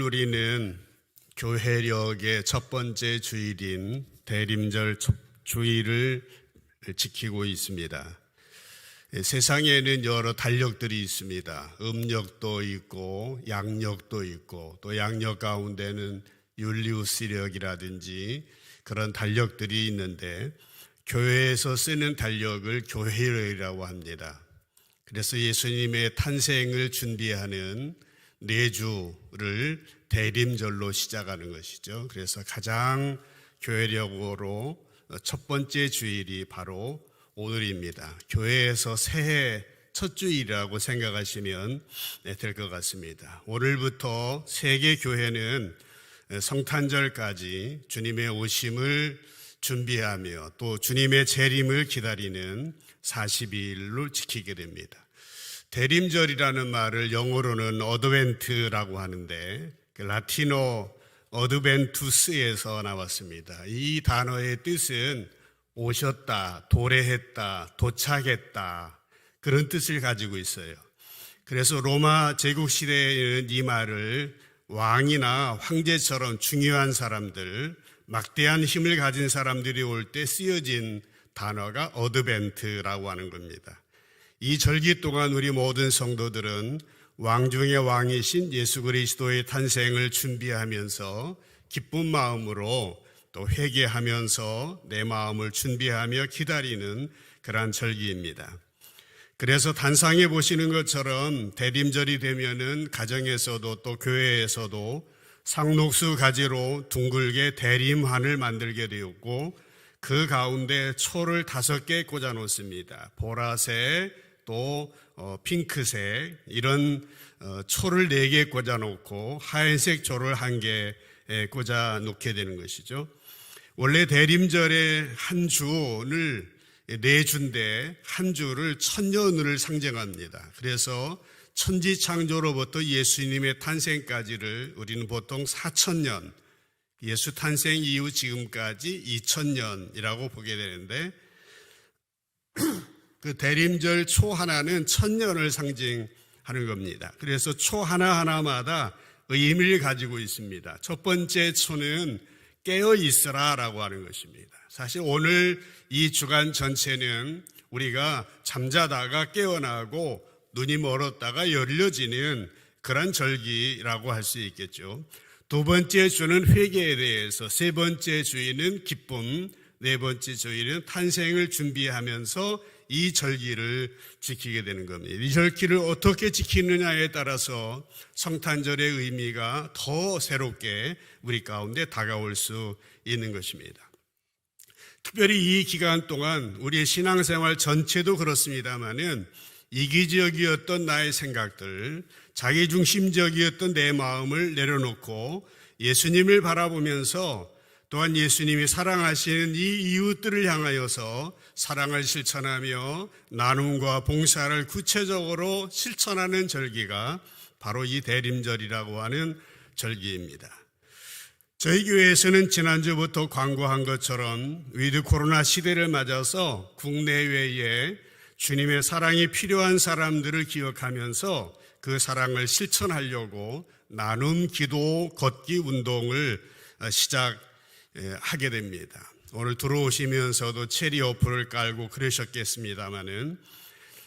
우리는 교회력의 첫 번째 주일인 대림절 주일을 지키고 있습니다. 세상에는 여러 달력들이 있습니다. 음력도 있고 양력도 있고 또 양력 가운데는 율리우스력이라든지 그런 달력들이 있는데 교회에서 쓰는 달력을 교회력이라고 합니다. 그래서 예수님의 탄생을 준비하는 내주를 대림절로 시작하는 것이죠. 그래서 가장 교회력으로 첫 번째 주일이 바로 오늘입니다. 교회에서 새해 첫 주일이라고 생각하시면 될 것 같습니다. 오늘부터 세계 교회는 성탄절까지 주님의 오심을 준비하며 또 주님의 재림을 기다리는 42일을 지키게 됩니다. 대림절이라는 말을 영어로는 어드벤트라고 하는데 라틴어 어드벤투스에서 나왔습니다. 이 단어의 뜻은 오셨다, 도래했다, 도착했다 그런 뜻을 가지고 있어요. 그래서 로마 제국 시대에는 이 말을 왕이나 황제처럼 중요한 사람들, 막대한 힘을 가진 사람들이 올 때 쓰여진 단어가 어드벤트라고 하는 겁니다. 이 절기 동안 우리 모든 성도들은 왕 중의 왕이신 예수 그리스도의 탄생을 준비하면서 기쁜 마음으로 또 회개하면서 내 마음을 준비하며 기다리는 그러한 절기입니다. 그래서 단상에 보시는 것처럼 대림절이 되면은 가정에서도 또 교회에서도 상록수 가지로 둥글게 대림환을 만들게 되었고 그 가운데 초를 5개 꽂아 놓습니다. 보라색 또 핑크색 이런 초를 4개 꽂아 놓고 하얀색 초를 1개 꽂아 놓게 되는 것이죠. 원래 대림절에 한 주를 4주인데 한 주를 천년을 상징합니다. 그래서 천지창조로부터 예수님의 탄생까지를 우리는 보통 4,000년, 예수 탄생 이후 지금까지 2,000년이라고 보게 되는데 그 대림절 초 하나는 1,000년을 상징하는 겁니다. 그래서 초 하나하나마다 의미를 가지고 있습니다. 첫 번째 초는 깨어 있으라라고 하는 것입니다. 사실 오늘 이 주간 전체는 우리가 잠자다가 깨어나고 눈이 멀었다가 열려지는 그런 절기라고 할 수 있겠죠. 두 번째 주는 회개에 대해서, 세 번째 주일은 기쁨, 네 번째 주일은 탄생을 준비하면서 이 절기를 지키게 되는 겁니다. 이 절기를 어떻게 지키느냐에 따라서 성탄절의 의미가 더 새롭게 우리 가운데 다가올 수 있는 것입니다. 특별히 이 기간 동안 우리의 신앙생활 전체도 그렇습니다만은 이기적이었던 나의 생각들, 자기중심적이었던 내 마음을 내려놓고 예수님을 바라보면서 또한 예수님이 사랑하시는 이 이웃들을 향하여서 사랑을 실천하며 나눔과 봉사를 구체적으로 실천하는 절기가 바로 이 대림절이라고 하는 절기입니다. 저희 교회에서는 지난주부터 광고한 것처럼 위드 코로나 시대를 맞아서 국내외에 주님의 사랑이 필요한 사람들을 기억하면서 그 사랑을 실천하려고 나눔 기도 걷기 운동을 시작하게 됩니다. 오늘 들어오시면서도 체리 어플을 깔고 그러셨겠습니다마는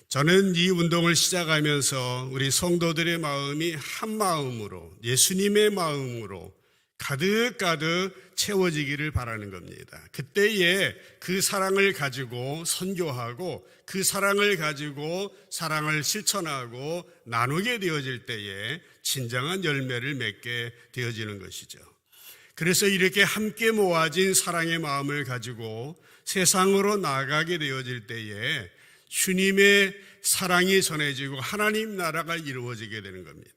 저는 이 운동을 시작하면서 우리 성도들의 마음이 한 마음으로 예수님의 마음으로 가득가득 채워지기를 바라는 겁니다. 그때에 그 사랑을 가지고 선교하고 그 사랑을 가지고 사랑을 실천하고 나누게 되어질 때에 진정한 열매를 맺게 되어지는 것이죠. 그래서 이렇게 함께 모아진 사랑의 마음을 가지고 세상으로 나아가게 되어질 때에 주님의 사랑이 전해지고 하나님 나라가 이루어지게 되는 겁니다.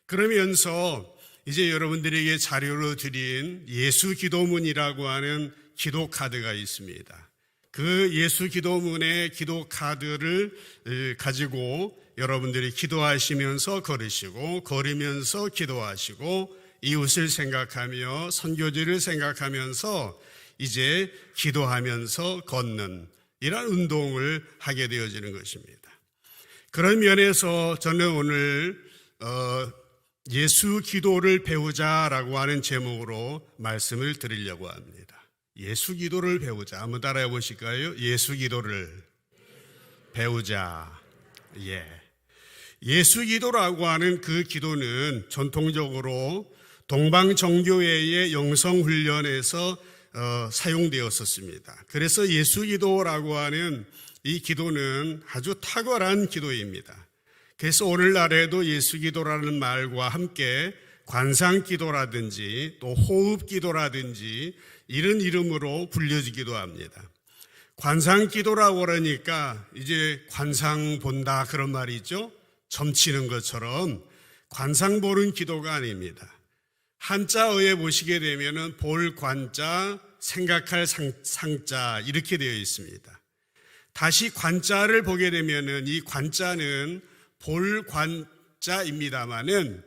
그러면서 이제 여러분들에게 자료로 드린 예수 기도문이라고 하는 기도 카드가 있습니다. 그 예수 기도문의 기도 카드를 가지고 여러분들이 기도하시면서 걸으면서 기도하시고 이웃을 생각하며 선교지를 생각하면서 이제 기도하면서 걷는 이런 운동을 하게 되어지는 것입니다. 그런 면에서 저는 오늘 예수 기도를 배우자라고 하는 제목으로 말씀을 드리려고 합니다. 예수 기도를 배우자. 한번 따라해 보실까요? 예수 기도를 배우자. 예수 기도라고 하는 그 기도는 전통적으로 동방정교회의 영성훈련에서 사용되었었습니다. 그래서 예수 기도라고 하는 이 기도는 아주 탁월한 기도입니다. 그래서 오늘날에도 예수 기도라는 말과 함께 관상 기도라든지 또 호흡 기도라든지 이런 이름으로 불려지기도 합니다. 관상 기도라고 그러니까 이제 관상 본다 그런 말이죠. 점치는 것처럼 관상 보는 기도가 아닙니다. 한자어에 보시게 되면은 볼 관자, 생각할 상자 이렇게 되어 있습니다. 다시 관자를 보게 되면은 이 관자는 볼 관자입니다만은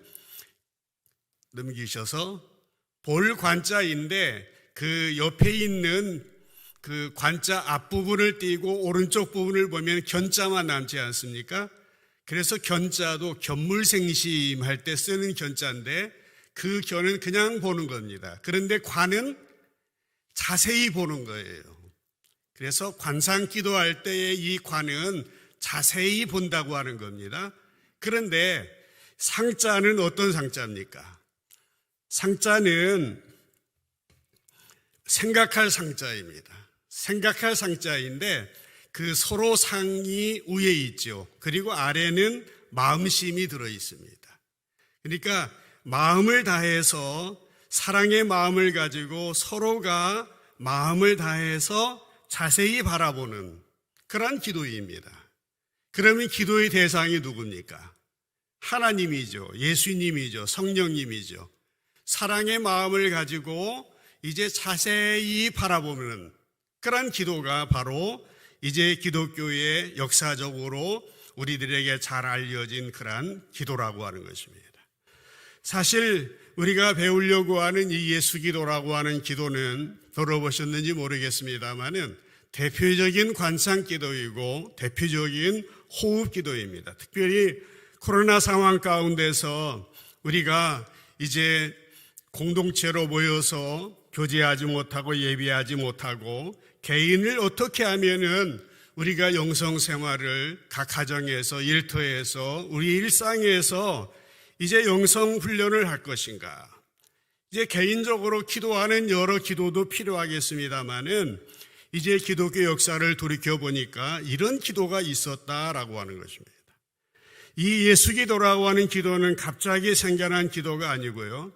넘기셔서 볼 관자인데 그 옆에 있는 그 관자 앞부분을 띄고 오른쪽 부분을 보면 견자만 남지 않습니까? 그래서 견자도 견물생심할 때 쓰는 견자인데 그 견은 그냥 보는 겁니다. 그런데 관은 자세히 보는 거예요. 그래서 관상 기도할 때의 이 관은 자세히 본다고 하는 겁니다. 그런데 상자는 어떤 상자입니까? 상자는 생각할 상자입니다. 생각할 상자인데 그 서로 상이 위에 있죠. 그리고 아래는 마음심이 들어 있습니다. 그러니까 마음을 다해서 사랑의 마음을 가지고 서로가 마음을 다해서 자세히 바라보는 그런 기도입니다. 그러면 기도의 대상이 누굽니까? 하나님이죠. 예수님이죠. 성령님이죠. 사랑의 마음을 가지고 이제 자세히 바라보는 그런 기도가 바로 이제 기독교의 역사적으로 우리들에게 잘 알려진 그런 기도라고 하는 것입니다. 사실 우리가 배우려고 하는 이 예수 기도라고 하는 기도는 들어보셨는지 모르겠습니다만은 대표적인 관상 기도이고 대표적인 호흡 기도입니다. 특별히 코로나 상황 가운데서 우리가 이제 공동체로 모여서 교제하지 못하고 예배하지 못하고 개인을 어떻게 하면은 우리가 영성 생활을 각 가정에서 일터에서 우리 일상에서 이제 영성 훈련을 할 것인가? 이제 개인적으로 기도하는 여러 기도도 필요하겠습니다만은 이제 기독교 역사를 돌이켜 보니까 이런 기도가 있었다라고 하는 것입니다. 이 예수 기도라고 하는 기도는 갑자기 생겨난 기도가 아니고요.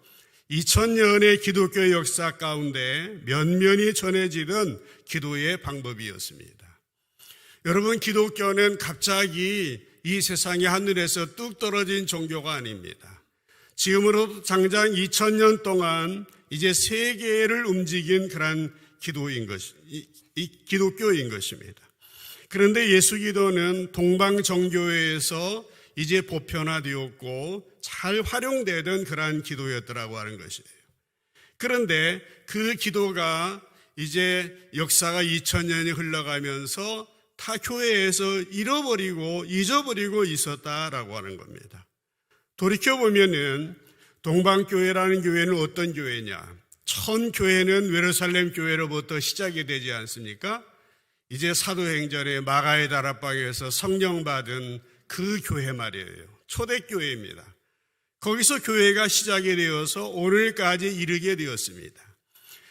2000년의 기독교 역사 가운데 면면이 전해지던 기도의 방법이었습니다. 여러분, 기독교는 갑자기 이 세상의 하늘에서 뚝 떨어진 종교가 아닙니다. 지금으로 장장 2000년 동안 이제 세계를 움직인 그런 기독교인 것입니다. 그런데 예수 기도는 동방정교회에서 이제 보편화되었고 잘 활용되던 그러한 기도였더라고 하는 것이에요. 그런데 그 기도가 이제 역사가 2000년이 흘러가면서 타 교회에서 잊어버리고 있었다라고 하는 겁니다. 돌이켜보면은 동방교회라는 교회는 어떤 교회냐? 첫 교회는 예루살렘 교회로부터 시작이 되지 않습니까? 이제 사도행전의 마가의 다락방에서 성령 받은 그 교회 말이에요. 초대교회입니다. 거기서 교회가 시작이 되어서 오늘까지 이르게 되었습니다.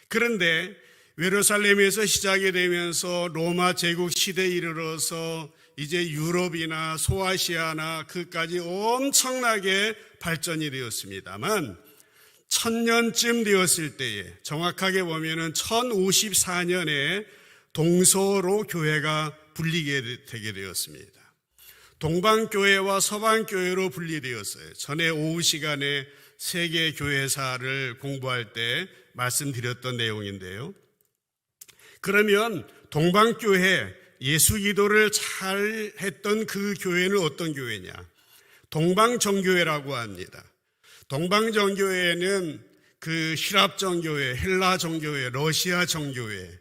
그런데 예루살렘에서 시작이 되면서 로마 제국 시대에 이르러서 이제 유럽이나 소아시아나 그까지 엄청나게 발전이 되었습니다만 1000년쯤 되었을 때에 정확하게 보면은 1054년에 동서로 교회가 분리게 되게 되었습니다. 동방교회와 서방교회로 분리되었어요. 전에 오후 시간에 세계 교회사를 공부할 때 말씀드렸던 내용인데요. 그러면 동방교회 예수 기도를 잘 했던 그 교회는 어떤 교회냐? 동방정교회라고 합니다. 동방정교회는 그 히랍 정교회, 헬라 정교회, 러시아 정교회,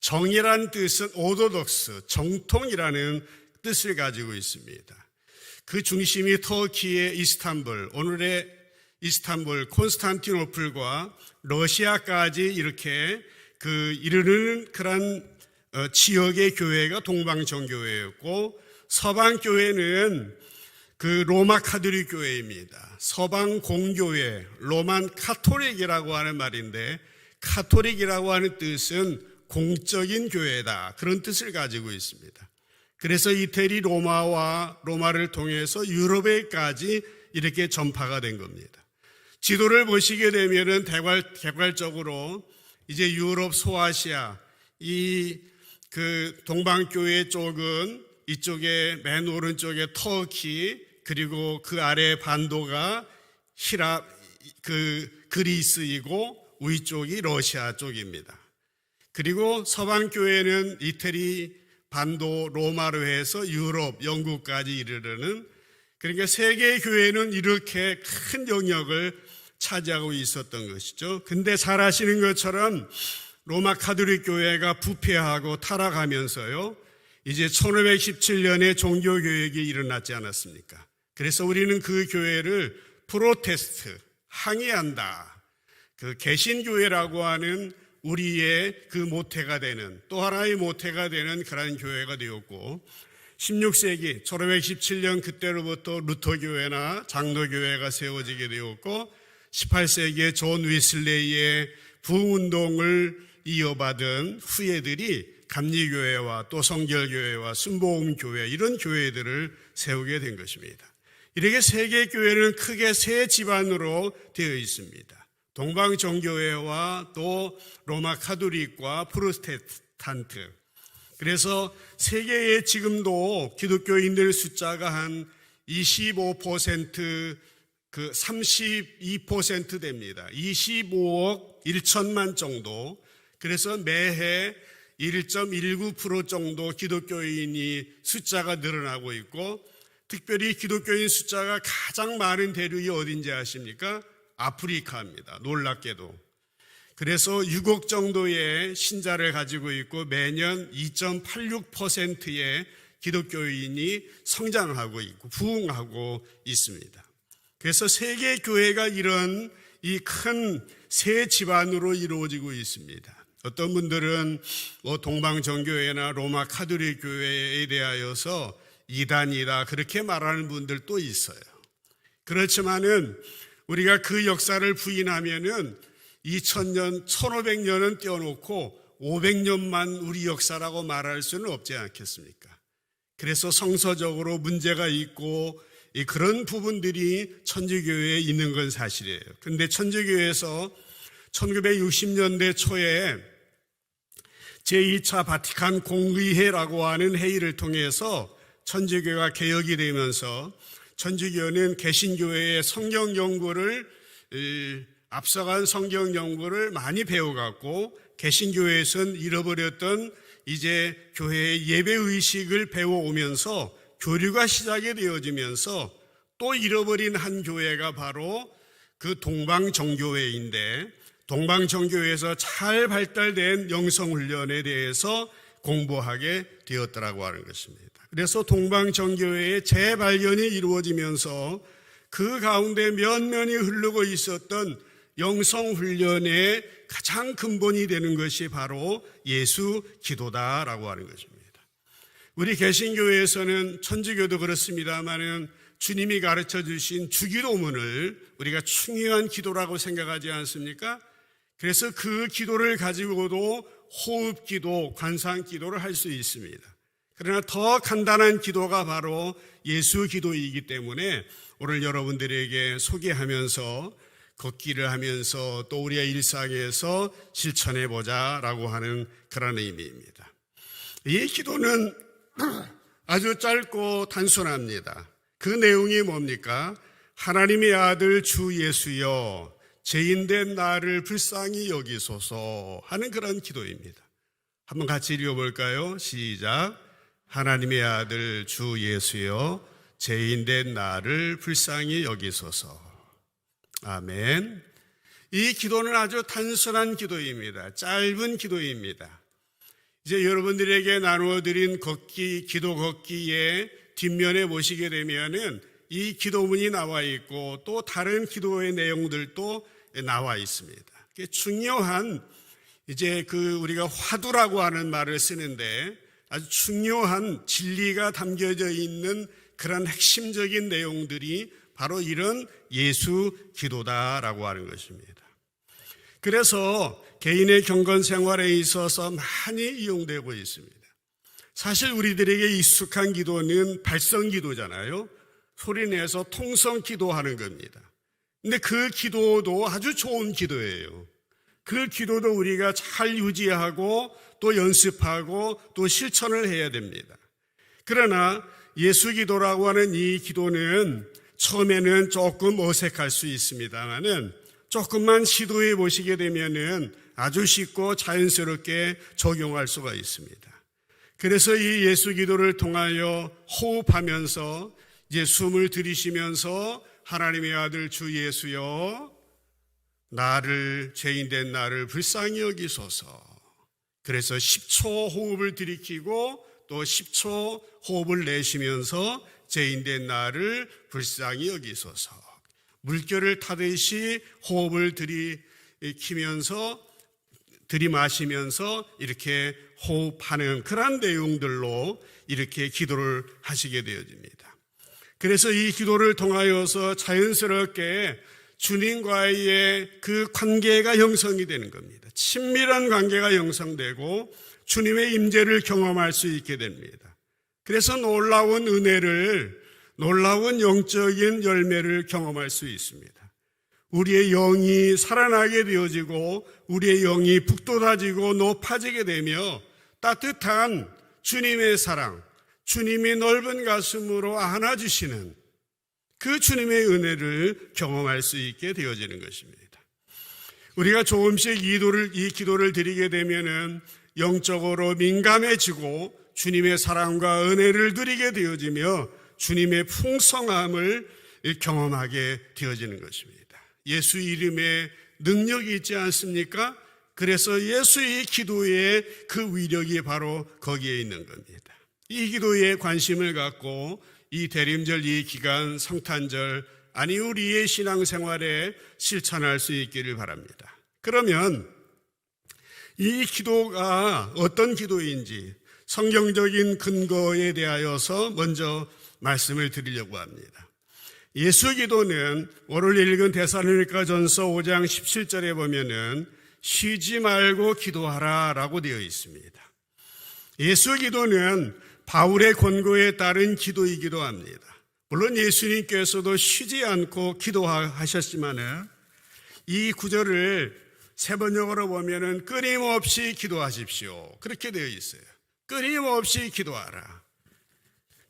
정이란 뜻은 오도독스, 정통이라는 뜻을 가지고 있습니다. 그 중심이 터키의 이스탄불, 오늘의 이스탄불, 콘스탄티노플과 러시아까지 이렇게 이르는 그런 지역의 교회가 동방정교회였고, 서방 교회는 로마 카톨릭 교회입니다. 서방 공교회, 로만 카톨릭이라고 하는 말인데, 카톨릭이라고 하는 뜻은 공적인 교회다, 그런 뜻을 가지고 있습니다. 그래서 이태리 로마를 통해서 유럽에까지 이렇게 전파가 된 겁니다. 지도를 보시게 되면은 개괄적으로 이제 유럽, 소아시아, 동방교회 쪽은 이쪽에 맨 오른쪽에 터키, 그리고 그 아래 반도가 그리스이고 위쪽이 러시아 쪽입니다. 그리고 서방교회는 이태리, 반도, 로마로 해서 유럽, 영국까지 이르르는, 그러니까 세계 교회는 이렇게 큰 영역을 차지하고 있었던 것이죠. 근데 잘 아시는 것처럼 로마 카톨릭 교회가 부패하고 타락하면서요, 이제 1517년에 종교개혁이 일어났지 않았습니까? 그래서 우리는 그 교회를 프로테스트, 항의한다, 개신교회라고 하는 우리의 모태가 되는, 또 하나의 모태가 되는 그런 교회가 되었고, 16세기 1517년 그때로부터 루터교회나 장로교회가 세워지게 되었고, 18세기에 존 위슬레이의 부흥운동을 이어받은 후예들이 감리교회와 또 성결교회와 순복음교회, 이런 교회들을 세우게 된 것입니다. 이렇게 세계교회는 크게 세 집안으로 되어 있습니다. 동방정교회와 또 로마 카톨릭과 프로테스탄트. 그래서 세계에 지금도 기독교인들 숫자가 한 25%, 32% 됩니다. 25억 1천만 정도. 그래서 매해 1.19% 정도 기독교인이 숫자가 늘어나고 있고, 특별히 기독교인 숫자가 가장 많은 대륙이 어딘지 아십니까? 아프리카입니다. 놀랍게도. 그래서 6억 정도의 신자를 가지고 있고, 매년 2.86%의 기독교인이 성장하고 있고 부흥하고 있습니다. 그래서 세계 교회가 이런 이 큰 세 집안으로 이루어지고 있습니다. 어떤 분들은 동방정교회나 로마 카톨릭 교회에 대하여서 이단이다, 그렇게 말하는 분들도 있어요. 그렇지만은 우리가 그 역사를 부인하면은 2000년, 1500년은 떼어놓고 500년만 우리 역사라고 말할 수는 없지 않겠습니까? 그래서 성서적으로 문제가 있고 그런 부분들이 천주교회에 있는 건 사실이에요. 그런데 천주교회에서 1960년대 초에 제2차 바티칸 공의회라고 하는 회의를 통해서 천주교가 개혁이 되면서 천주교는 개신교회의 성경 연구를, 앞서간 성경 연구를 많이 배워갖고, 개신교회에서는 잃어버렸던 이제 교회의 예배의식을 배워오면서 교류가 시작이 되어지면서 또 잃어버린 한 교회가 바로 그 동방정교회인데, 동방정교회에서 잘 발달된 영성훈련에 대해서 공부하게 되었더라고 하는 것입니다. 그래서 동방정교회의 재발견이 이루어지면서 그 가운데 면면이 흐르고 있었던 영성훈련의 가장 근본이 되는 것이 바로 예수 기도다라고 하는 것입니다. 우리 개신교회에서는, 천주교도 그렇습니다만은, 주님이 가르쳐 주신 주기도문을 우리가 중요한 기도라고 생각하지 않습니까? 그래서 그 기도를 가지고도 호흡기도, 관상기도를 할 수 있습니다. 그러나 더 간단한 기도가 바로 예수 기도이기 때문에 오늘 여러분들에게 소개하면서, 걷기를 하면서 또 우리의 일상에서 실천해 보자라고 하는 그런 의미입니다. 이 기도는 아주 짧고 단순합니다. 그 내용이 뭡니까? 하나님의 아들 주 예수여, 죄인된 나를 불쌍히 여기소서 하는 그런 기도입니다. 한번 같이 읽어볼까요? 시작. 하나님의 아들 주 예수여, 죄인된 나를 불쌍히 여기소서. 아멘. 이 기도는 아주 단순한 기도입니다. 짧은 기도입니다. 이제 여러분들에게 나누어드린 기도 걷기의 뒷면에 보시게 되면은 이 기도문이 나와 있고 또 다른 기도의 내용들도 나와 있습니다. 중요한 이제 우리가 화두라고 하는 말을 쓰는데 아주 중요한 진리가 담겨져 있는 그런 핵심적인 내용들이 바로 이런 예수 기도다라고 하는 것입니다. 그래서 개인의 경건 생활에 있어서 많이 이용되고 있습니다. 사실 우리들에게 익숙한 기도는 발성 기도잖아요. 소리내서 통성 기도하는 겁니다. 근데 그 기도도 아주 좋은 기도예요. 그 기도도 우리가 잘 유지하고 또 연습하고 또 실천을 해야 됩니다. 그러나 예수 기도라고 하는 이 기도는 처음에는 조금 어색할 수 있습니다만은 조금만 시도해 보시게 되면은 아주 쉽고 자연스럽게 적용할 수가 있습니다. 그래서 이 예수 기도를 통하여 호흡하면서 이제 숨을 들이쉬면서 하나님의 아들 주 예수여 죄인된 나를 불쌍히 여기소서. 그래서 10초 호흡을 들이키고 또 10초 호흡을 내쉬면서 죄인된 나를 불쌍히 여기소서. 물결을 타듯이 호흡을 들이마시면서 이렇게 호흡하는 그런 내용들로 이렇게 기도를 하시게 되어집니다. 그래서 이 기도를 통하여서 자연스럽게 주님과의 그 관계가 형성이 되는 겁니다. 친밀한 관계가 형성되고 주님의 임재를 경험할 수 있게 됩니다. 그래서 놀라운 영적인 열매를 경험할 수 있습니다. 우리의 영이 살아나게 되어지고 우리의 영이 북돋아지고 높아지게 되며 따뜻한 주님의 사랑, 주님이 넓은 가슴으로 안아주시는 그 주님의 은혜를 경험할 수 있게 되어지는 것입니다. 우리가 조금씩 이 기도를 드리게 되면은 영적으로 민감해지고 주님의 사랑과 은혜를 누리게 되어지며 주님의 풍성함을 경험하게 되어지는 것입니다. 예수 이름에 능력이 있지 않습니까? 그래서 예수의 기도의 그 위력이 바로 거기에 있는 겁니다. 이 기도에 관심을 갖고 이 대림절 이 기간 성탄절 우리의 신앙생활에 실천할 수 있기를 바랍니다. 그러면 이 기도가 어떤 기도인지 성경적인 근거에 대하여서 먼저 말씀을 드리려고 합니다. 예수 기도는 오늘 읽은 데살로니가전서 5장 17절에 보면은 쉬지 말고 기도하라 라고 되어 있습니다. 예수 기도는 바울의 권고에 따른 기도이기도 합니다. 물론 예수님께서도 쉬지 않고 기도하셨지만은 이 구절을 세번역으로 보면은 끊임없이 기도하십시오. 그렇게 되어 있어요. 끊임없이 기도하라.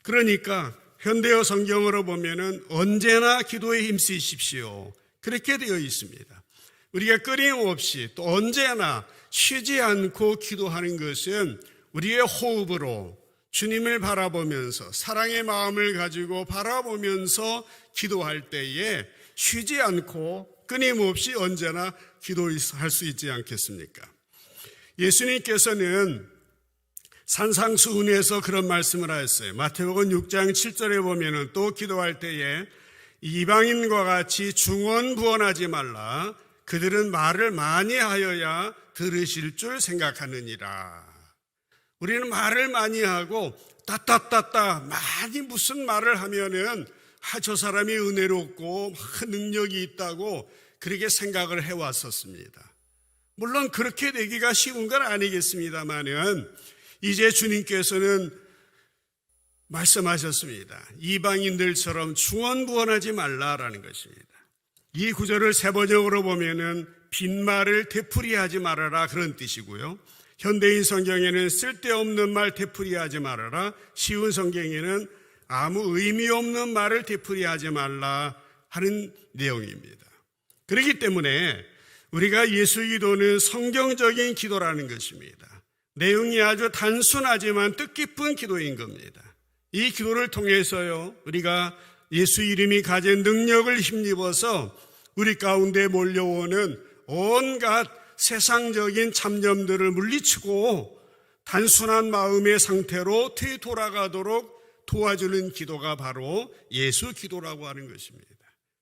그러니까 현대어 성경으로 보면은 언제나 기도에 힘쓰십시오. 그렇게 되어 있습니다. 우리가 끊임없이 또 언제나 쉬지 않고 기도하는 것은 우리의 호흡으로 주님을 바라보면서 사랑의 마음을 가지고 바라보면서 기도할 때에 쉬지 않고 끊임없이 언제나 기도할 수 있지 않겠습니까? 예수님께서는 산상수훈에서 그런 말씀을 하셨어요. 마태복음 6장 7절에 보면은 또 기도할 때에 이방인과 같이 중언부언하지 말라. 그들은 말을 많이 하여야 들으실 줄 생각하느니라. 우리는 말을 많이 하고 따따따따 많이 무슨 말을 하면은 저 사람이 은혜롭고 능력이 있다고 그렇게 생각을 해왔었습니다. 물론 그렇게 되기가 쉬운 건 아니겠습니다만은 이제 주님께서는 말씀하셨습니다. 이방인들처럼 중언부언하지 말라라는 것입니다. 이 구절을 세번역으로 보면은 빈말을 되풀이하지 말아라 그런 뜻이고요. 현대인 성경에는 쓸데없는 말 되풀이하지 말아라. 쉬운 성경에는 아무 의미 없는 말을 되풀이하지 말라 하는 내용입니다. 그렇기 때문에 우리가 예수 기도는 성경적인 기도라는 것입니다. 내용이 아주 단순하지만 뜻깊은 기도인 겁니다. 이 기도를 통해서요, 우리가 예수 이름이 가진 능력을 힘입어서 우리 가운데 몰려오는 온갖 세상적인 잡념들을 물리치고 단순한 마음의 상태로 되돌아가도록 도와주는 기도가 바로 예수 기도라고 하는 것입니다.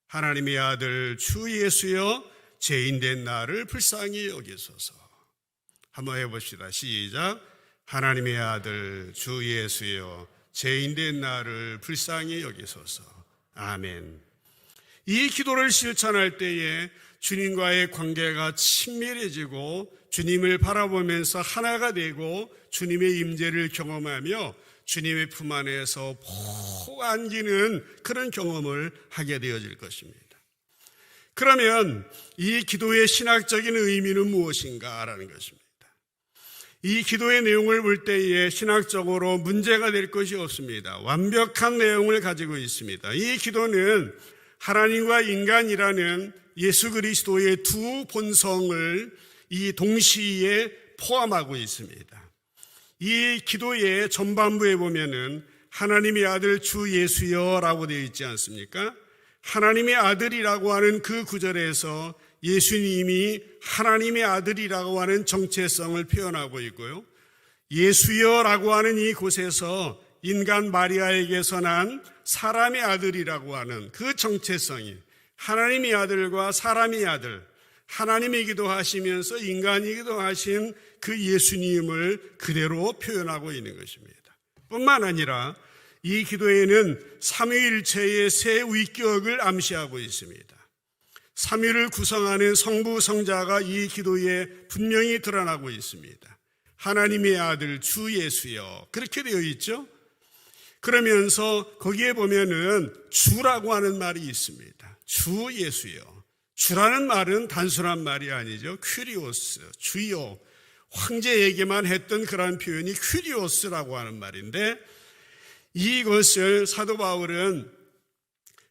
하나님의 아들 주 예수여 죄인된 나를 불쌍히 여기소서. 한번 해봅시다. 시작. 하나님의 아들 주 예수여 죄인된 나를 불쌍히 여기소서. 아멘. 이 기도를 실천할 때에 주님과의 관계가 친밀해지고 주님을 바라보면서 하나가 되고 주님의 임재를 경험하며 주님의 품 안에서 푹 안기는 그런 경험을 하게 되어질 것입니다. 그러면 이 기도의 신학적인 의미는 무엇인가라는 것입니다. 이 기도의 내용을 볼 때에 신학적으로 문제가 될 것이 없습니다. 완벽한 내용을 가지고 있습니다. 이 기도는 하나님과 인간이라는 예수 그리스도의 두 본성을 이 동시에 포함하고 있습니다. 이 기도의 전반부에 보면은 하나님의 아들 주 예수여라고 되어 있지 않습니까? 하나님의 아들이라고 하는 그 구절에서 예수님이 하나님의 아들이라고 하는 정체성을 표현하고 있고요. 예수여라고 하는 이 곳에서 인간 마리아에게서 난 사람의 아들이라고 하는 그 정체성이 하나님의 아들과 사람의 아들, 하나님이기도 하시면서 인간이기도 하신 그 예수님을 그대로 표현하고 있는 것입니다. 뿐만 아니라 이 기도에는 삼위일체의 세 위격을 암시하고 있습니다. 삼위를 구성하는 성부, 성자가 이 기도에 분명히 드러나고 있습니다. 하나님의 아들 주 예수여 그렇게 되어 있죠. 그러면서 거기에 보면은 주라고 하는 말이 있습니다. 주 예수여. 주라는 말은 단순한 말이 아니죠. 큐리오스, 주여. 황제에게만 했던 그런 표현이 큐리오스라고 하는 말인데 이것을 사도 바울은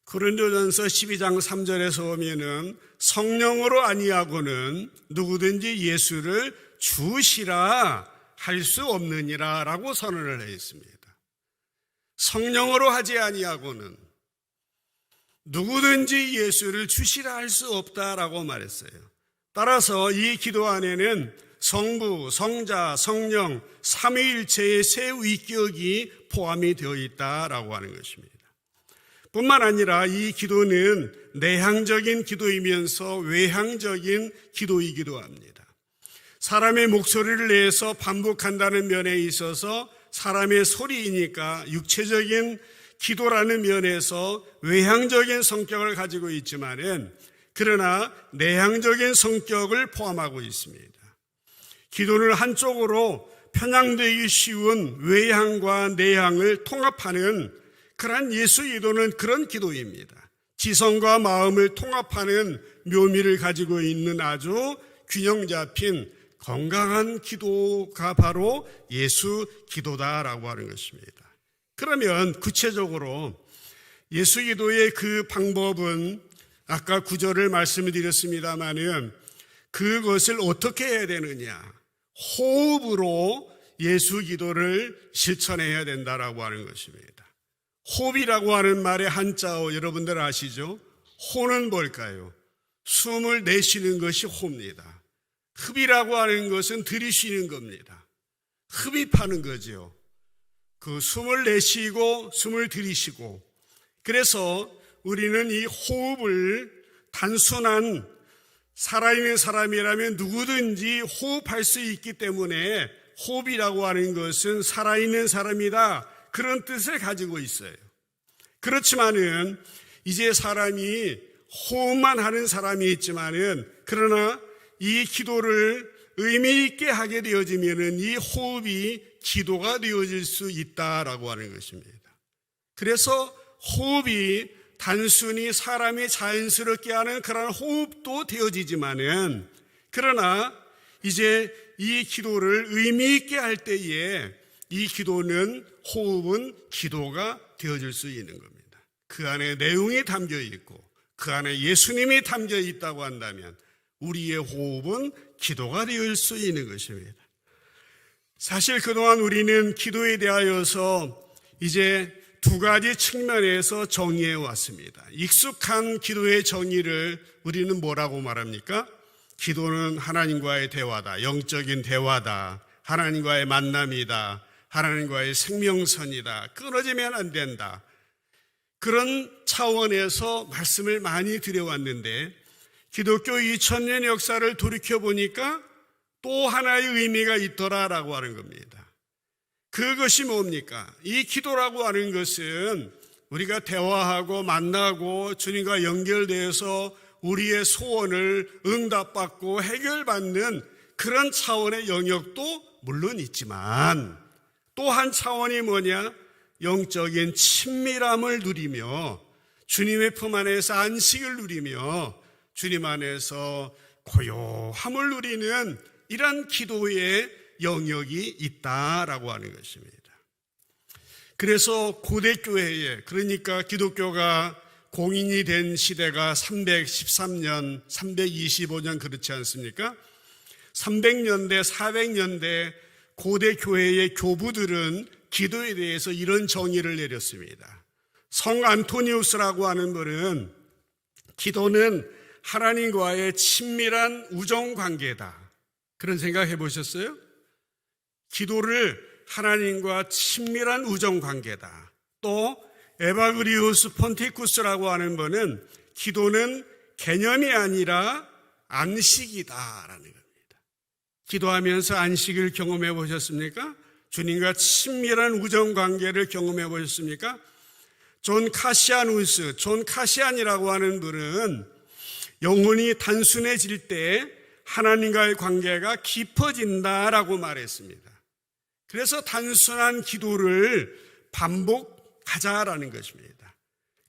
고린도전서 12장 3절에서 보면은 성령으로 아니하고는 누구든지 예수를 주시라 할 수 없느니라 라고 선언을 했습니다. 성령으로 하지 아니하고는 누구든지 예수를 주시라 할 수 없다라고 말했어요. 따라서 이 기도 안에는 성부, 성자, 성령, 삼위일체의 세 위격이 포함이 되어 있다라고 하는 것입니다. 뿐만 아니라 이 기도는 내향적인 기도이면서 외향적인 기도이기도 합니다. 사람의 목소리를 내서 반복한다는 면에 있어서 사람의 소리이니까 육체적인 기도라는 면에서 외향적인 성격을 가지고 있지만은 그러나 내향적인 성격을 포함하고 있습니다. 기도는 한쪽으로 편향되기 쉬운 외향과 내향을 통합하는 그러한 예수 기도는 그런 기도입니다. 지성과 마음을 통합하는 묘미를 가지고 있는 아주 균형 잡힌 건강한 기도가 바로 예수 기도다라고 하는 것입니다. 그러면 구체적으로 예수 기도의 그 방법은 아까 구절을 말씀드렸습니다마는 그것을 어떻게 해야 되느냐? 호흡으로 예수 기도를 실천해야 된다라고 하는 것입니다. 호흡이라고 하는 말의 한자어 여러분들 아시죠? 호는 뭘까요? 숨을 내쉬는 것이 호입니다. 흡이라고 하는 것은 들이쉬는 겁니다. 흡입하는 거죠. 그 숨을 내쉬고 숨을 들이쉬고 그래서 우리는 이 호흡을 단순한 살아있는 사람이라면 누구든지 호흡할 수 있기 때문에 호흡이라고 하는 것은 살아있는 사람이다 그런 뜻을 가지고 있어요. 그렇지만은 이제 사람이 호흡만 하는 사람이 있지만은 그러나 이 기도를 의미 있게 하게 되어지면은 이 호흡이 기도가 되어질 수 있다라고 하는 것입니다. 그래서 호흡이 단순히 사람이 자연스럽게 하는 그런 호흡도 되어지지만은 그러나 이제 이 기도를 의미 있게 할 때에 이 기도는 호흡은 기도가 되어질 수 있는 겁니다. 그 안에 내용이 담겨 있고 그 안에 예수님이 담겨 있다고 한다면 우리의 호흡은 기도가 되어질 수 있는 것입니다. 사실 그동안 우리는 기도에 대하여서 이제 두 가지 측면에서 정의해 왔습니다. 익숙한 기도의 정의를 우리는 뭐라고 말합니까? 기도는 하나님과의 대화다. 영적인 대화다. 하나님과의 만남이다. 하나님과의 생명선이다. 끊어지면 안 된다. 그런 차원에서 말씀을 많이 드려왔는데 기독교 2000년 역사를 돌이켜보니까 또 하나의 의미가 있더라라고 하는 겁니다. 그것이 뭡니까? 이 기도라고 하는 것은 우리가 대화하고 만나고 주님과 연결되어서 우리의 소원을 응답받고 해결받는 그런 차원의 영역도 물론 있지만 또 한 차원이 뭐냐? 영적인 친밀함을 누리며 주님의 품 안에서 안식을 누리며 주님 안에서 고요함을 누리는 이런 기도의 영역이 있다라고 하는 것입니다. 그래서 고대교회에, 그러니까 기독교가 공인이 된 시대가 313년, 325년 그렇지 않습니까? 300년대, 400년대 고대교회의 교부들은 기도에 대해서 이런 정의를 내렸습니다. 성 안토니우스라고 하는 분은 기도는 하나님과의 친밀한 우정관계다. 그런 생각 해보셨어요? 기도를 하나님과 친밀한 우정관계다. 또 에바그리우스 폰티쿠스라고 하는 분은 기도는 개념이 아니라 안식이다라는 겁니다. 기도하면서 안식을 경험해 보셨습니까? 주님과 친밀한 우정관계를 경험해 보셨습니까? 존 카시안이라고 하는 분은 영혼이 단순해질 때 하나님과의 관계가 깊어진다라고 말했습니다. 그래서 단순한 기도를 반복하자라는 것입니다.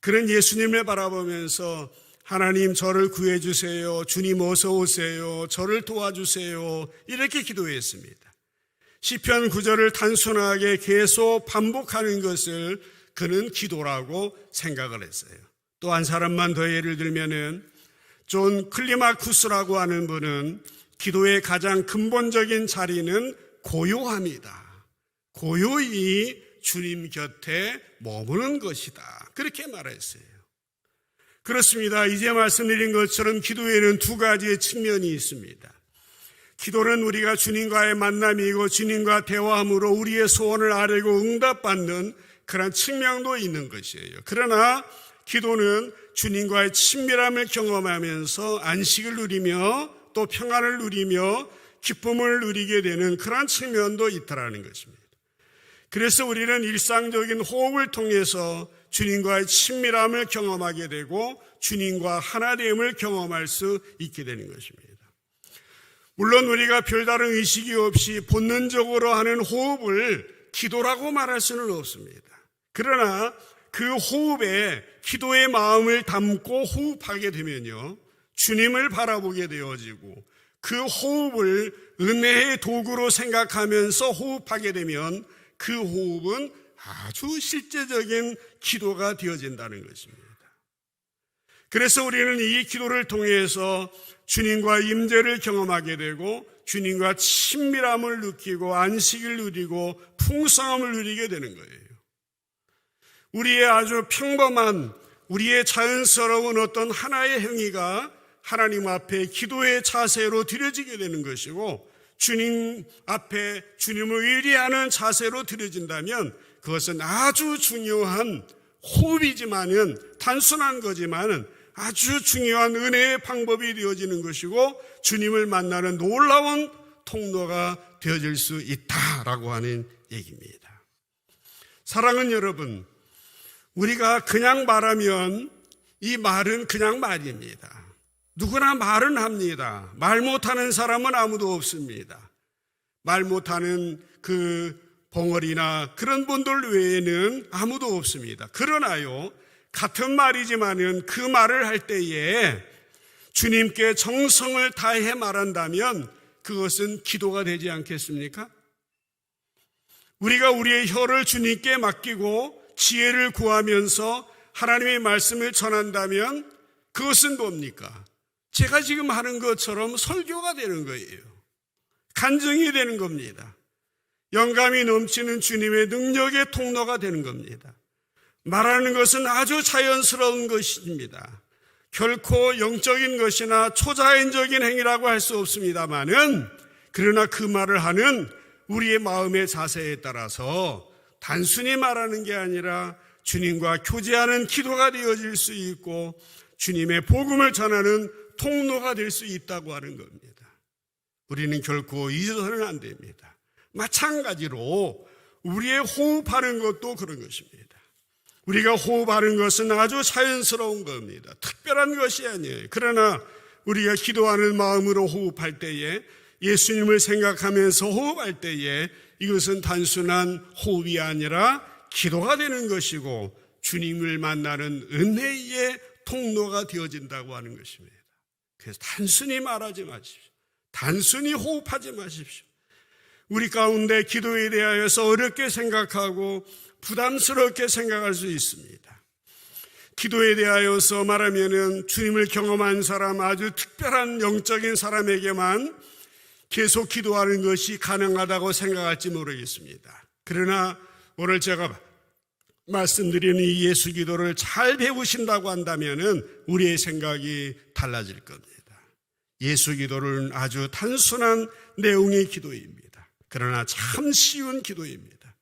그런 예수님을 바라보면서 하나님 저를 구해주세요. 주님 어서 오세요. 저를 도와주세요. 이렇게 기도했습니다. 시편 9절을 단순하게 계속 반복하는 것을 그는 기도라고 생각을 했어요. 또 한 사람만 더 예를 들면은 존 클리마쿠스라고 하는 분은 기도의 가장 근본적인 자리는 고요함이다. 고요히 주님 곁에 머무는 것이다. 그렇게 말했어요. 그렇습니다. 이제 말씀드린 것처럼 기도에는 두 가지의 측면이 있습니다. 기도는 우리가 주님과의 만남이고 주님과 대화함으로 우리의 소원을 아뢰고 응답받는 그런 측면도 있는 것이에요. 그러나 기도는 주님과의 친밀함을 경험하면서 안식을 누리며 또 평안을 누리며 기쁨을 누리게 되는 그런 측면도 있다라는 것입니다. 그래서 우리는 일상적인 호흡을 통해서 주님과의 친밀함을 경험하게 되고 주님과 하나됨을 경험할 수 있게 되는 것입니다. 물론 우리가 별다른 의식이 없이 본능적으로 하는 호흡을 기도라고 말할 수는 없습니다. 그러나 그 호흡에 기도의 마음을 담고 호흡하게 되면요, 주님을 바라보게 되어지고 그 호흡을 은혜의 도구로 생각하면서 호흡하게 되면 그 호흡은 아주 실제적인 기도가 되어진다는 것입니다. 그래서 우리는 이 기도를 통해서 주님과 임재를 경험하게 되고 주님과 친밀함을 느끼고 안식을 누리고 풍성함을 누리게 되는 거예요. 우리의 아주 평범한, 우리의 자연스러운 어떤 하나의 행위가 하나님 앞에 기도의 자세로 드려지게 되는 것이고 주님 앞에 주님을 의뢰하는 자세로 드려진다면 그것은 아주 중요한 호흡이지만은 단순한 거지만은 아주 중요한 은혜의 방법이 되어지는 것이고 주님을 만나는 놀라운 통로가 되어질 수 있다라고 하는 얘기입니다. 사랑하는 여러분, 우리가 그냥 말하면 이 말은 그냥 말입니다. 누구나 말은 합니다. 말 못하는 사람은 아무도 없습니다. 말 못하는 그 벙어리나 그런 분들 외에는 아무도 없습니다. 그러나요, 같은 말이지만은 그 말을 할 때에 주님께 정성을 다해 말한다면 그것은 기도가 되지 않겠습니까? 우리가 우리의 혀를 주님께 맡기고 지혜를 구하면서 하나님의 말씀을 전한다면 그것은 뭡니까? 제가 지금 하는 것처럼 설교가 되는 거예요. 간증이 되는 겁니다. 영감이 넘치는 주님의 능력의 통로가 되는 겁니다. 말하는 것은 아주 자연스러운 것입니다. 결코 영적인 것이나 초자연적인 행위라고 할 수 없습니다만은 그러나 그 말을 하는 우리의 마음의 자세에 따라서 단순히 말하는 게 아니라 주님과 교제하는 기도가 되어질 수 있고 주님의 복음을 전하는 통로가 될 수 있다고 하는 겁니다. 우리는 결코 잊어서는 안 됩니다. 마찬가지로 우리의 호흡하는 것도 그런 것입니다. 우리가 호흡하는 것은 아주 자연스러운 겁니다. 특별한 것이 아니에요. 그러나 우리가 기도하는 마음으로 호흡할 때에, 예수님을 생각하면서 호흡할 때에 이것은 단순한 호흡이 아니라 기도가 되는 것이고 주님을 만나는 은혜의 통로가 되어진다고 하는 것입니다. 그래서 단순히 말하지 마십시오. 단순히 호흡하지 마십시오. 우리 가운데 기도에 대하여서 어렵게 생각하고 부담스럽게 생각할 수 있습니다. 기도에 대하여서 말하면은 주님을 경험한 사람, 아주 특별한 영적인 사람에게만 계속 기도하는 것이 가능하다고 생각할지 모르겠습니다. 그러나 오늘 제가 말씀드리는 이 예수 기도를 잘 배우신다고 한다면은 우리의 생각이 달라질 겁니다. 예수 기도는 아주 단순한 내용의 기도입니다. 그러나 참 쉬운 기도입니다.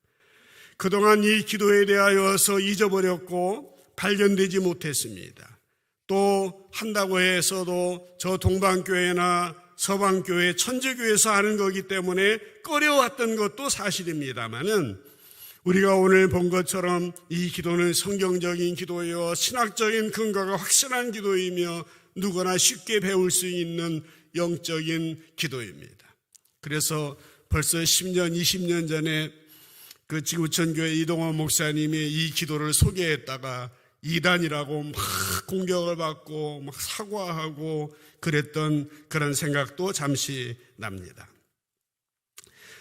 그동안 이 기도에 대하여서 잊어버렸고 발견되지 못했습니다. 또 한다고 해서도 저 동방교회나 서방교회, 천주교회에서 하는 거기 때문에 꺼려왔던 것도 사실입니다만은 우리가 오늘 본 것처럼 이 기도는 성경적인 기도요, 신학적인 근거가 확실한 기도이며 누구나 쉽게 배울 수 있는 영적인 기도입니다. 그래서 벌써 10년, 20년 전에 그 지구촌교회 이동원 목사님이 이 기도를 소개했다가 이단이라고 막 공격을 받고 막 사과하고 그랬던 그런 생각도 잠시 납니다.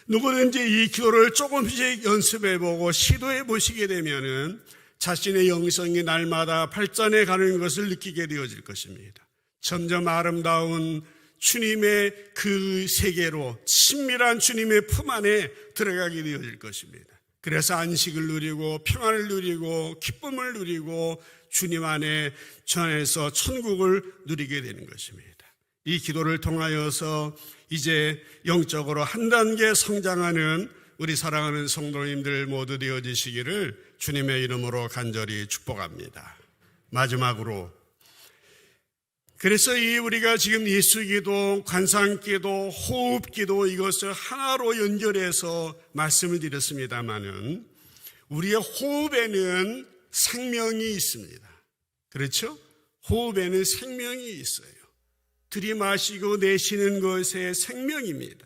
누구든지 이 기도를 조금씩 연습해보고 시도해보시게 되면은 자신의 영성이 날마다 발전해 가는 것을 느끼게 되어질 것입니다. 점점 아름다운 주님의 그 세계로, 친밀한 주님의 품 안에 들어가게 되어질 것입니다. 그래서 안식을 누리고 평안을 누리고 기쁨을 누리고 주님 안에 전해서 천국을 누리게 되는 것입니다. 이 기도를 통하여서 이제 영적으로 한 단계 성장하는 우리 사랑하는 성도님들 모두 되어지시기를 주님의 이름으로 간절히 축복합니다. 마지막으로, 그래서 우리가 지금 예수기도, 관상기도, 호흡기도 이것을 하나로 연결해서 말씀을 드렸습니다마는 우리의 호흡에는 생명이 있습니다. 그렇죠? 호흡에는 생명이 있어요. 들이마시고 내쉬는 것에 생명입니다.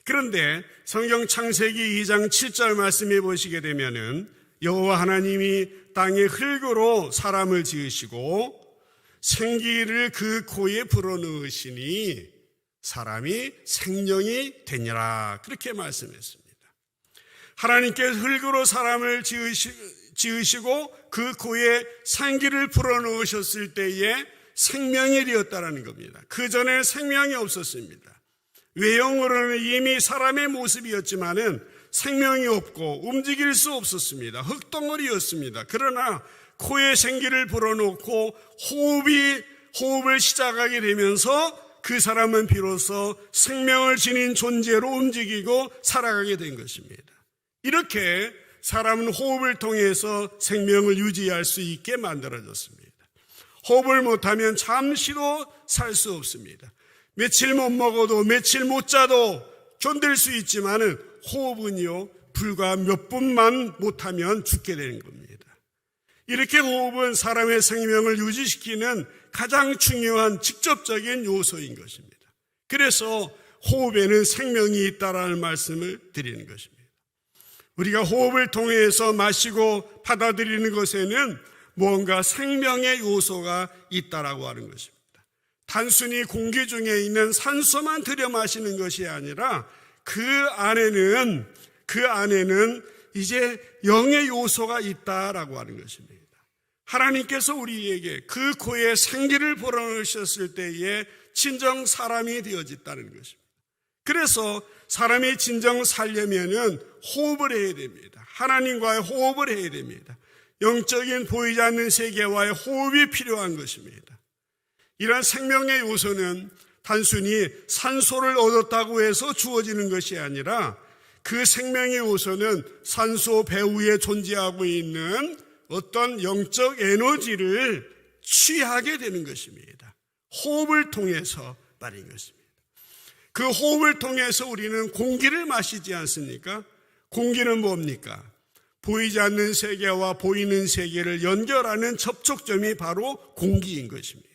그런데 성경 창세기 2장 7절 말씀해 보시게 되면은 여호와 하나님이 땅에 흙으로 사람을 지으시고 생기를 그 코에 불어넣으시니 사람이 생명이 되니라, 그렇게 말씀했습니다. 하나님께서 흙으로 사람을 지으시고 그 코에 생기를 불어넣으셨을 때에 생명이 되었다는 겁니다. 그 전에 생명이 없었습니다. 외형으로는 이미 사람의 모습이었지만은 생명이 없고 움직일 수 없었습니다. 흙덩어리였습니다. 그러나 코에 생기를 불어넣고 호흡을 시작하게 되면서 그 사람은 비로소 생명을 지닌 존재로 움직이고 살아가게 된 것입니다. 이렇게 사람은 호흡을 통해서 생명을 유지할 수 있게 만들어졌습니다. 호흡을 못하면 잠시도 살 수 없습니다. 며칠 못 먹어도 며칠 못 자도 견딜 수 있지만은 호흡은요, 불과 몇 분만 못하면 죽게 되는 겁니다. 이렇게 호흡은 사람의 생명을 유지시키는 가장 중요한 직접적인 요소인 것입니다. 그래서 호흡에는 생명이 있다라는 말씀을 드리는 것입니다. 우리가 호흡을 통해서 마시고 받아들이는 것에는 무언가 생명의 요소가 있다라고 하는 것입니다. 단순히 공기 중에 있는 산소만 들여 마시는 것이 아니라 그 안에는 이제 영의 요소가 있다라고 하는 것입니다. 하나님께서 우리에게 그 코에 생기를 불어넣으셨을 때에 진정 사람이 되어졌다는 것입니다. 그래서 사람이 진정 살려면은 호흡을 해야 됩니다. 하나님과의 호흡을 해야 됩니다. 영적인 보이지 않는 세계와의 호흡이 필요한 것입니다. 이러한 생명의 요소는 단순히 산소를 얻었다고 해서 주어지는 것이 아니라 그 생명의 요소는 산소 배후에 존재하고 있는 어떤 영적 에너지를 취하게 되는 것입니다. 호흡을 통해서 말인 것입니다. 그 호흡을 통해서 우리는 공기를 마시지 않습니까? 공기는 뭡니까? 보이지 않는 세계와 보이는 세계를 연결하는 접촉점이 바로 공기인 것입니다.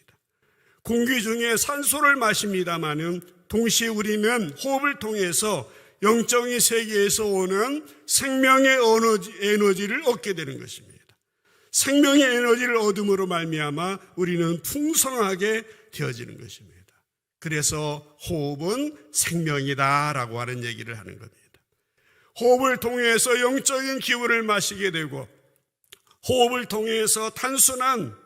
공기 중에 산소를 마십니다마는 동시에 우리는 호흡을 통해서 영적인 세계에서 오는 생명의 에너지를 얻게 되는 것입니다. 생명의 에너지를 얻음으로 말미암아 우리는 풍성하게 되어지는 것입니다. 그래서 호흡은 생명이다라고 하는 얘기를 하는 겁니다. 호흡을 통해서 영적인 기운을 마시게 되고 호흡을 통해서 단순한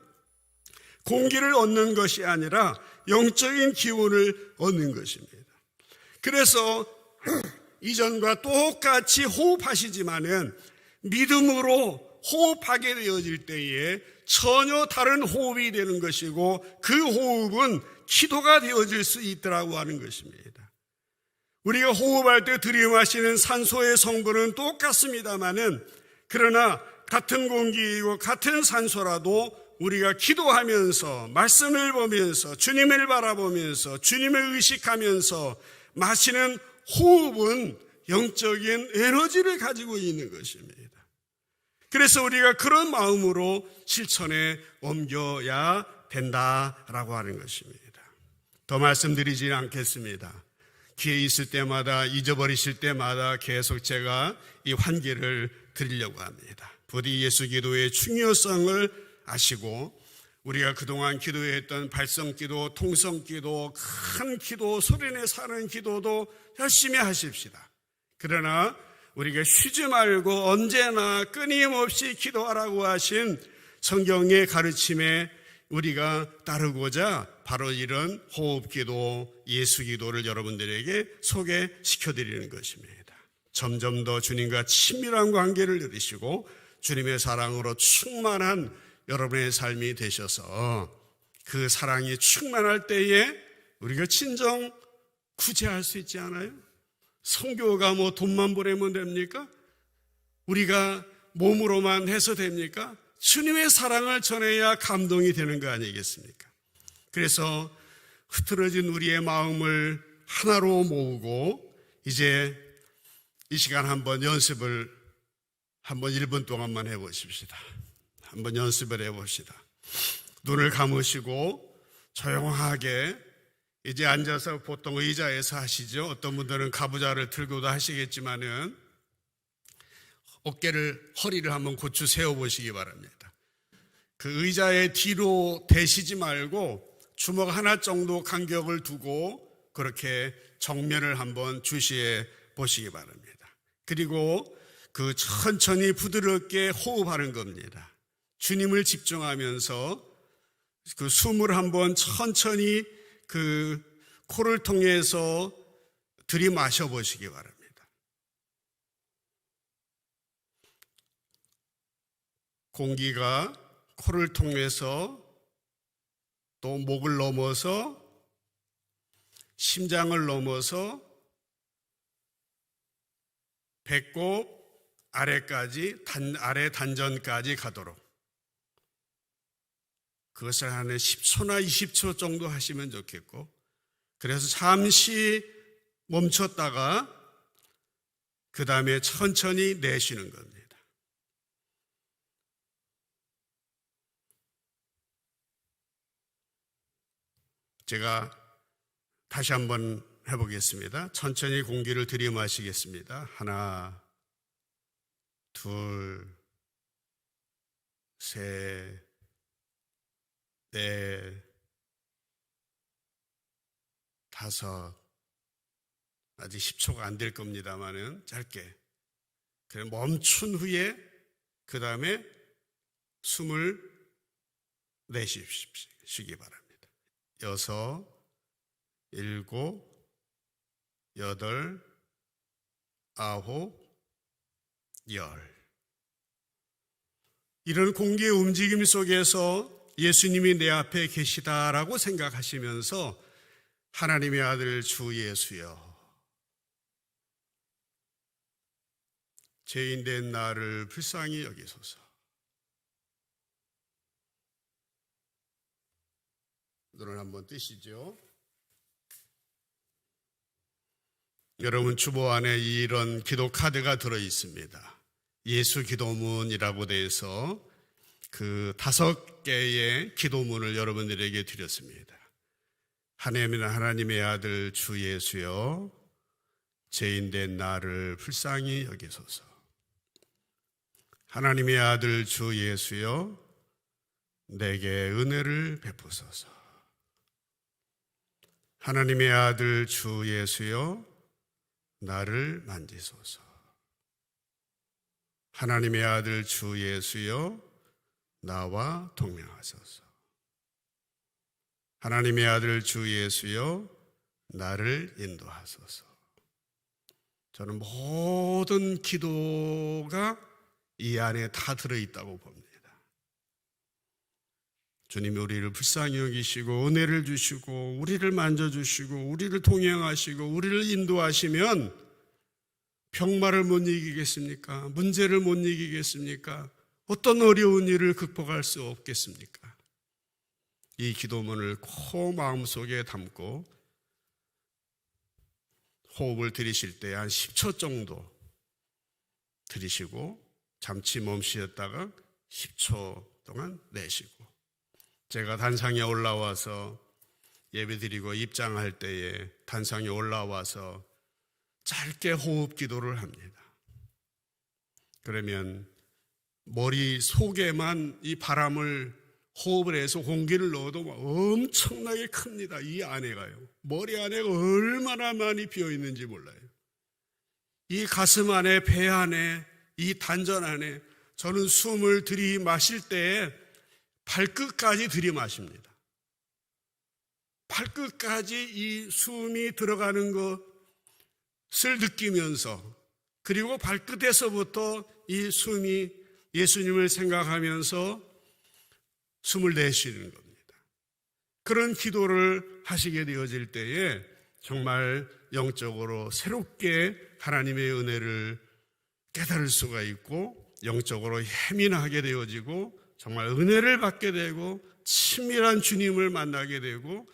공기를 얻는 것이 아니라 영적인 기운을 얻는 것입니다. 그래서 이전과 똑같이 호흡하시지만은 믿음으로 호흡하게 되어질 때에 전혀 다른 호흡이 되는 것이고 그 호흡은 기도가 되어질 수 있더라고 하는 것입니다. 우리가 호흡할 때 들이마시는 산소의 성분은 똑같습니다마는 그러나 같은 공기이고 같은 산소라도 우리가 기도하면서 말씀을 보면서 주님을 바라보면서 주님을 의식하면서 마시는 호흡은 영적인 에너지를 가지고 있는 것입니다. 그래서 우리가 그런 마음으로 실천에 옮겨야 된다라고 하는 것입니다. 더 말씀드리지 않겠습니다. 기회 있을 때마다 잊어버리실 때마다 계속 제가 이 환기를 드리려고 합니다. 부디 예수 기도의 중요성을 아시고 우리가 그동안 기도했던 발성기도, 통성기도, 큰 기도, 소리내 사는 기도도 열심히 하십시다. 그러나 우리가 쉬지 말고 언제나 끊임없이 기도하라고 하신 성경의 가르침에 우리가 따르고자 바로 이런 호흡기도, 예수기도를 여러분들에게 소개시켜드리는 것입니다. 점점 더 주님과 친밀한 관계를 누리시고 주님의 사랑으로 충만한 여러분의 삶이 되셔서 그 사랑이 충만할 때에 우리가 진정 구제할 수 있지 않아요? 선교가 뭐 돈만 보내면 됩니까? 우리가 몸으로만 해서 됩니까? 주님의 사랑을 전해야 감동이 되는 거 아니겠습니까? 그래서 흐트러진 우리의 마음을 하나로 모으고 이제 이 시간 한번 연습을 한번 1분 동안만 해보십시다. 한번 연습을 해봅시다. 눈을 감으시고 조용하게 이제 앉아서 보통 의자에서 하시죠. 어떤 분들은 가부좌를 들고도 하시겠지만은 허리를 한번 고추 세워보시기 바랍니다. 그 의자의 뒤로 대시지 말고 주먹 하나 정도 간격을 두고 그렇게 정면을 한번 주시해 보시기 바랍니다. 그리고 그 천천히 부드럽게 호흡하는 겁니다. 주님을 집중하면서 그 숨을 한번 천천히 그 코를 통해서 들이마셔 보시기 바랍니다. 공기가 코를 통해서 또 목을 넘어서 심장을 넘어서 배꼽 아래까지 아래 단전까지 가도록 그것을 한 10초나 20초 정도 하시면 좋겠고 그래서 잠시 멈췄다가 그 다음에 천천히 내쉬는 겁니다. 제가 다시 한번 해보겠습니다. 천천히 공기를 들이마시겠습니다. 하나, 둘, 셋, 넷, 다섯. 아직 10초가 안 될 겁니다만은 짧게. 그래 멈춘 후에 그 다음에 숨을 내쉬시기 바랍니다. 6, 7, 8, 9, 10. 이런 공기의 움직임 속에서 예수님이 내 앞에 계시다라고 생각하시면서 하나님의 아들 주 예수여, 죄인된 나를 불쌍히 여기소서. 눈을 한번 뜨시죠. 여러분 주보 안에 이런 기도 카드가 들어 있습니다. 예수 기도문이라고 돼서 그 5개의 기도문을 여러분들에게 드렸습니다. 하나님의 아들 주 예수여, 죄인된 나를 불쌍히 여기소서. 하나님의 아들 주 예수여, 내게 은혜를 베푸소서. 하나님의 아들 주 예수여, 나를 만지소서. 하나님의 아들 주 예수여, 나와 동행하소서. 하나님의 아들 주 예수여, 나를 인도하소서. 저는 모든 기도가 이 안에 다 들어있다고 봅니다. 주님이 우리를 불쌍히 여기시고 은혜를 주시고 우리를 만져주시고 우리를 동행하시고 우리를 인도하시면 병마를 못 이기겠습니까? 문제를 못 이기겠습니까? 어떤 어려운 일을 극복할 수 없겠습니까? 이 기도문을 꼭 마음속에 담고 호흡을 들이실 때 한 10초 정도 들이시고 잠시 멈추셨다가 10초 동안 내쉬고, 제가 단상에 올라와서 예배드리고 입장할 때에 단상에 올라와서 짧게 호흡 기도를 합니다. 그러면 머리 속에만 이 바람을 호흡을 해서 공기를 넣어도 엄청나게 큽니다. 이 안에가요. 머리 안에가 얼마나 많이 비어 있는지 몰라요. 이 가슴 안에, 배 안에, 이 단전 안에 저는 숨을 들이마실 때에 발끝까지 들이마십니다. 발끝까지 이 숨이 들어가는 것을 느끼면서, 그리고 발끝에서부터 이 숨이 예수님을 생각하면서 숨을 내쉬는 겁니다. 그런 기도를 하시게 되어질 때에 정말 영적으로 새롭게 하나님의 은혜를 깨달을 수가 있고 영적으로 예민하게 되어지고 정말 은혜를 받게 되고 친밀한 주님을 만나게 되고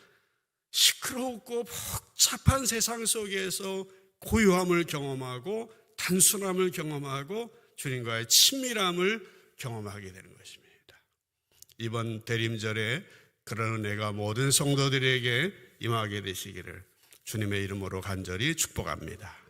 시끄럽고 복잡한 세상 속에서 고요함을 경험하고 단순함을 경험하고 주님과의 친밀함을 경험하게 되는 것입니다. 이번 대림절에 그런 은혜가 모든 성도들에게 임하게 되시기를 주님의 이름으로 간절히 축복합니다.